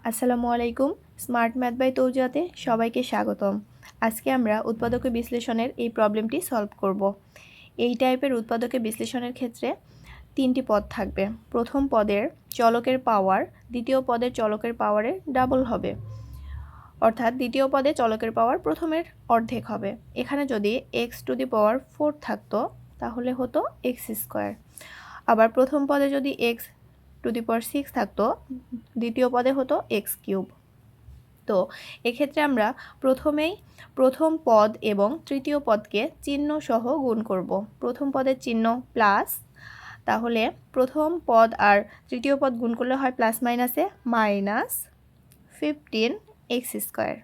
আসসালামু আলাইকুম। Smart math by তৌজাতে সবাইকে স্বাগতম। আজকে আমরা উৎপাদকে বিশ্লেষণের এই প্রবলেমটি সলভ করব। এই টাইপের উৎপাদকে বিশ্লেষণের ক্ষেত্রে তিনটি পদ থাকবে। প্রথম পদের চলকের পাওয়ার দ্বিতীয় পদের চলকের পাওয়ারের ডাবল হবে, অর্থাৎ দ্বিতীয় পদে চলকের পাওয়ার প্রথমের অর্ধেক হবে। এখানে যদি x⁴ থাকতো তাহলে হতো x²। আবার প্রথম পদে যদি x⁶ থাকতো, দ্বিতীয় পদে হতো x³ তো এক্ষেত্রে আমরা প্রথমেই প্রথম পদ এবং তৃতীয় পদকে চিহ্ন সহ গুণ করব। প্রথম পদের চিহ্ন প্লাস, তাহলে প্রথম পদ আর তৃতীয় পদ গুণ করলে হয় প্লাস মাইনাসে -15x²।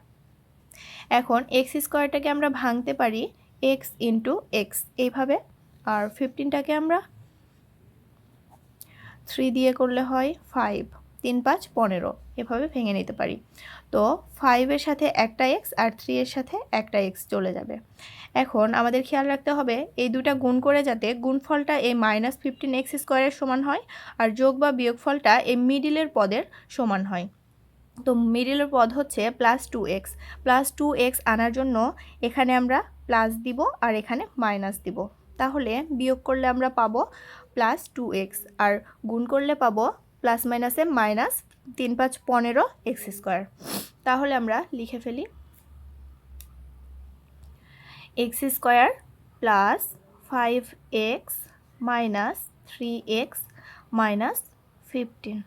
এখন x²টাকে আমরা ভাঙতে পারি x × x এইভাবে, আর 15টাকে আমরা 3 দিয়ে করলে হয় 5, 3 5 15 এভাবে ভেঙে নিতে পারি। তো 5 এর সাথে একটা x আর 3 এর সাথে একটা x চলে যাবে। এখন আমাদের খেয়াল রাখতে হবে এই দুটা গুণ করে যাতে গুণফলটা এই -15x² এর সমান হয় আর যোগ বা বিয়োগফলটা এই মিডিলের পদের সমান হয়। তো মিডিলের পদ হচ্ছে +2x। +2x আনার জন্য এখানে আমরা প্লাস দিব আর এখানে মাইনাস দিব, তাহলে বিয়োগ করলে আমরা পাবো +2x আর গুণ করলে পাবো প্লাস মাইনাসে -3 5 15x²। তাহলে আমরা লিখে ফেলি x² + 5x - 3x - 15।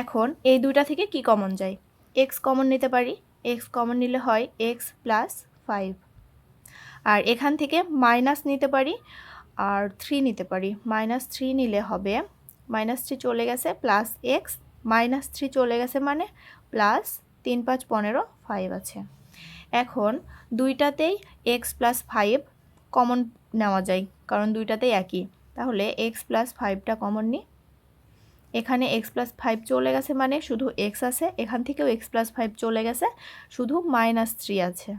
এখন এই দুইটা থেকে কি কমন যায়? x কমন নিতে পারি। x কমন নিলে হয় x + 5, আর এখান থেকে মাইনাস নিতে পারি আর 3 নিতে পারি। -3 নিলে হবে -3 চলে গেছে +x, -3 চলে গেছে মানে +3 5 15 5 আছে। এখন দুইটাতেই x + 5 কমন নেওয়া যায়, কারণ দুইটাতেই একই। তাহলে x + 5টা কমন নিই। এখানে x + 5 চলে গেছে মানে শুধু x আছে, এখান থেকেও x + 5 চলে গেছে, শুধু -3 আছে।